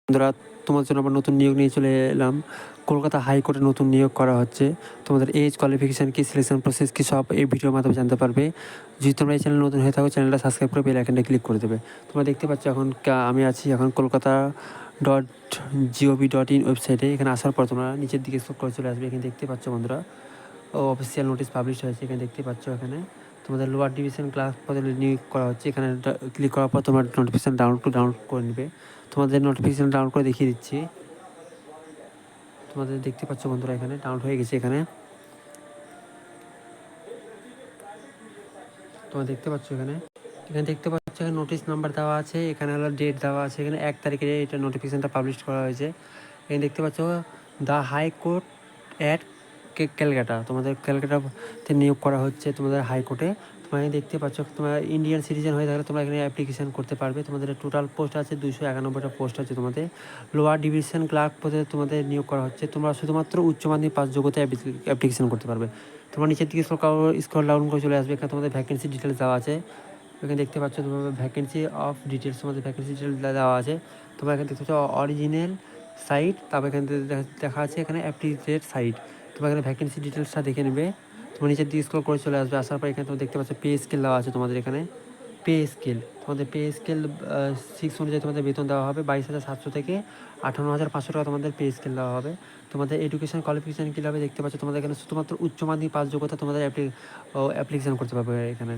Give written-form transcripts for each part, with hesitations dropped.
বন্ধুরা, তোমার জন্য আবার নতুন নিয়োগ নিয়ে চলে এলাম। কলকাতা হাইকোর্টে নতুন নিয়োগ করা হচ্ছে। তোমাদের এজ, কোয়ালিফিকেশান কী, সিলেকশন প্রসেস কী, সব এই ভিডিওর মাধ্যমে জানতে পারবে। যদি তোমরা এই চ্যানেল নতুন হয়ে থাকো, চ্যানেলটা সাবস্ক্রাইব করে বেল আইকনটা ক্লিক করে দেবে। তোমরা দেখতে পাচ্ছ এখন আমি আছি এখন kolkata.gov.in ওয়েবসাইটে। এখানে আসার পর তোমরা নিচের দিকে স্ক্রল করে চলে আসবে। এখানে দেখতে পাচ্ছ বন্ধুরা, অফিসিয়াল নোটিশ পাবলিশ হয়েছে। এখানে দেখতে পাচ্ছ এখানে তোমাদের লোয়ার ডিভিশন ক্লাস পদে নিয়োগ করা হচ্ছে। এখানে ক্লিক করার পর তোমার নোটিফিকেশান ডাউনলোড করে নেবে। তোমাদের নোটিফিকেশান ডাউনলোড করে দেখিয়ে দিচ্ছি। তোমাদের দেখতে পাচ্ছ বন্ধুরা, এখানে ডাউনলোড হয়ে গেছে। এখানে তোমরা দেখতে পাচ্ছ এখানে দেখতে পাচ্ছ এখানে নোটিশ নাম্বার দেওয়া আছে। এখানে হলো ডেট দেওয়া আছে। এখানে 1 তারিখে এটা নোটিফিকেশানটা পাবলিশ করা হয়েছে। এখানে দেখতে পাচ্ছ দ্য হাইকোর্ট অ্যাট ক্যালকাটা, তোমাদের ক্যালকাটাতে নিয়োগ করা হচ্ছে তোমাদের হাইকোর্টে। তোমরা এখানে দেখতে পাচ্ছ, তোমরা ইন্ডিয়ান সিটিজেন হয়ে থাকলে তোমরা এখানে অ্যাপ্লিকেশান করতে পারবে। তোমাদের টোটাল পোস্ট আছে 291টা পোস্ট আছে। তোমাদের লোয়ার ডিভিশন ক্লার্ক পদে তোমাদের নিয়োগ করা হচ্ছে। তোমরা শুধুমাত্র উচ্চ মাধ্যমিক পাস যোগ্যতায় অ্যাপ্লিকেশান করতে পারবে। তোমরা নিচের দিকে স্ক্রল ডাউন করে চলে আসবে। এখানে তোমাদের ভ্যাকেন্সি ডিটেলস দেওয়া আছে। এখানে দেখতে পাচ্ছ তোমাদের ভ্যাকেন্সি অফ ডিটেলস, তোমাদের ভ্যাকেন্সি ডিটেলস দেওয়া আছে। তোমরা এখানে দেখতে পাচ্ছ অরিজিনাল সাইট, তারপর এখানে দেখা আছে এখানে অ্যাপ্লিকেটেড সাইট। তোমরা এখানে ভ্যাকেন্সি ডিটেলসটা দেখে নেবে। তোমার নিচের দিকে স্ক্রল করে চলে আসবে। আসার পর এখানে তোমরা দেখতে পাচ্ছ পে স্কেল দেওয়া আছে। তোমাদের এখানে পে স্কেল, তোমাদের পে স্কেল 6 অনুযায়ী তোমাদের বেতন দেওয়া হবে 22,700 থেকে 58,500 টাকা তোমাদের পে স্কেল দেওয়া হবে। তোমাদের এডুকেশন কোয়ালিফিকেশান কী হবে দেখতে পাচ্ছ। তোমাদের এখানে শুধুমাত্র উচ্চ মাধ্যমিক পাস যোগ্যতা তোমাদের অ্যাপ্লিকেশান করতে পারবে এখানে,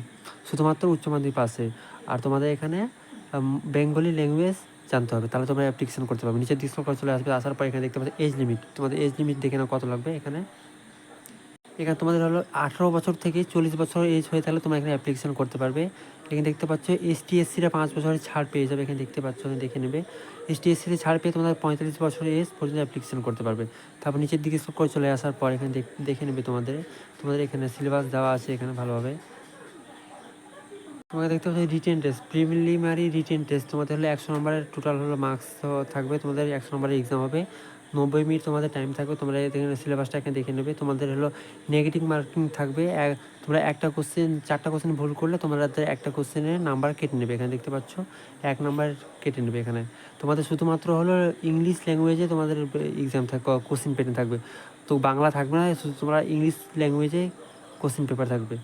শুধুমাত্র উচ্চ মাধ্যমিক পাসে। আর তোমাদের এখানে বেঙ্গলি ল্যাঙ্গুয়েজ জানতে হবে, তাহলে তোমরা অ্যাপ্লিকেশান করতে পারবে। নিচের দিকে স্ক্রল করে চলে আসবে। আসার পর এখানে দেখতে পাচ্ছ এজ লিমিট, তোমাদের এজ লিমিট দেখে নাও কত লাগবে। এখানে তোমাদের হলো 18 বছর থেকে 40 বছর এজ হয়ে থাকলে তোমরা এখানে অ্যাপ্লিকেশান করতে পারবে। এখানে দেখতে পাচ্ছ এসটি এসসিরা 5 বছরের ছাড় পেয়ে যাবে। এখানে দেখতে পাচ্ছ, দেখে নেবে। এসটি এসসিরা ছাড় পেয়ে তোমাদের 45 বছরের এজ পর্যন্ত অ্যাপ্লিকেশান করতে পারবে। তারপর নিচের দিকে স্ক্রল করে চলে আসার পর এখানে দেখে নেবে তোমাদের এখানে সিলেবাস দেওয়া আছে এখানে ভালোভাবে। তোমাকে দেখতে পাচ্ছ written test, preliminary written test. তোমাদের হলো 100 নম্বরের টোটাল হলো মার্কস থাকবে। তোমাদের 100 নম্বরের এক্সাম হবে। 90 মিনিট তোমাদের টাইম থাকবে। তোমরা এখানে সিলেবাসটা এখানে দেখে নেবে। তোমাদের হলো নেগেটিভ মার্কিং থাকবে। তোমরা একটা কোশ্চেন 4টা কোশ্চেন ভুল করলে তোমাদের একটা কোশ্চেনের নাম্বার কেটে নেবে। এখানে দেখতে পাচ্ছ 1 নাম্বার কেটে নেবে। এখানে তোমাদের শুধুমাত্র হলো ইংলিশ ল্যাঙ্গুয়েজে তোমাদের এক্সাম থাকবে, কোশ্চেন পেপার থাকবে। তো বাংলা থাকবে না, শুধু তোমরা ইংলিশ ল্যাঙ্গুয়েজে কোশ্চেন পেপার থাকবে।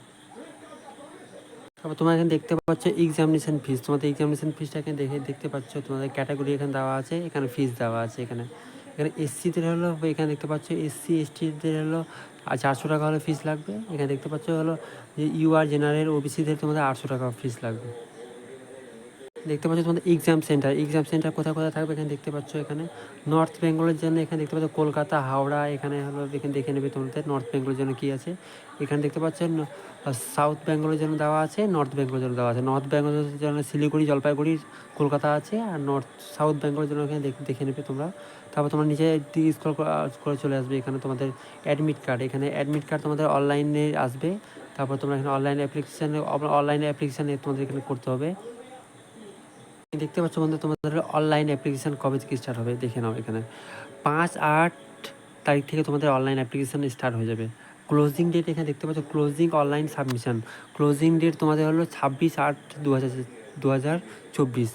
তারপর তোমরা এখানে দেখতে পাচ্ছ এক্সামিনেশন ফিস। তোমাদের এক্সামিনেশন ফিসটা এখানে দেখতে পাচ্ছ। তোমাদের ক্যাটাগরি এখানে দেওয়া আছে, এখানে ফিস দেওয়া আছে। এখানে এসসিদের হলো, এখানে দেখতে পাচ্ছ এসসি এসটিদের হলো 400 টাকা হলো ফিস লাগবে। এখানে দেখতে পাচ্ছ হলো যে ইউআর জেনারেল ওবিসিদের তোমাদের 800 টাকা ফিস লাগবে। দেখতে পাচ্ছ তোমাদের এক্সাম সেন্টার কোথায় থাকবে। এখানে দেখতে পাচ্ছ এখানে নর্থ বেঙ্গলের জন্য এখানে দেখতে পাচ্ছ কলকাতা, হাওড়া। এখানে হলো এখানে দেখে নেবে তোমাদের নর্থ বেঙ্গলের জন্য কী আছে। এখানে দেখতে পাচ্ছেন সাউথ বেঙ্গলের জন্য দেওয়া আছে, নর্থ বেঙ্গলের জন্য দেওয়া আছে। নর্থ বেঙ্গলের জন্য শিলিগুড়ি, জলপাইগুড়ি, কলকাতা আছে। আর সাউথ বেঙ্গলের জন্য এখানে দেখে নেবে তোমরা। তারপর তোমরা নিচে দিকে স্ক্রল করে চলে আসবে। এখানে তোমাদের অ্যাডমিট কার্ড, এখানে অ্যাডমিট কার্ড তোমাদের অনলাইনে আসবে। তারপর তোমরা এখানে অনলাইনে অ্যাপ্লিকেশানে তোমাদের এখানে করতে হবে। দেখতে পাচ্ছ বন্ধু, তোমাদের অনলাইন অ্যাপ্লিকেশান কবে থেকে স্টার্ট হবে দেখে নাও। এখানে 5-8 তারিখ থেকে তোমাদের অনলাইন অ্যাপ্লিকেশান স্টার্ট হয়ে যাবে। ক্লোজিং ডেট এখানে দেখতে পাচ্ছ, closing online submission closing date তোমাদের হলো 26/8/2024।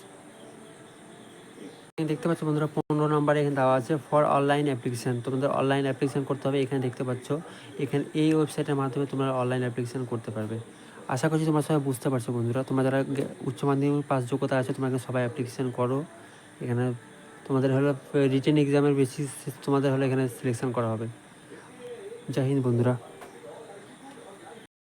এখানে দেখতে পাচ্ছ বন্ধুরা 15 নম্বরে এখানে দেওয়া আছে ফর অনলাইন অ্যাপ্লিকেশান। তোমাদের অনলাইন অ্যাপ্লিকেশান করতে হবে। এখানে দেখতে পাচ্ছ এখানে এই ওয়েবসাইটের মাধ্যমে তোমরা অনলাইন অ্যাপ্লিকেশান করতে পারবে। আশা করছি তোমরা সবাই বুঝতে পারছো বন্ধুরা। তোমরা যারা উচ্চ মাধ্যমিক পাস যোগ্যতা আছে তোমরা এখানে সবাই অ্যাপ্লিকেশান করো। এখানে তোমাদের হলো রিটেন এক্সামের বেসিস তোমাদের হলো এখানে সিলেকশন করা হবে। জয় হিন্দ বন্ধুরা।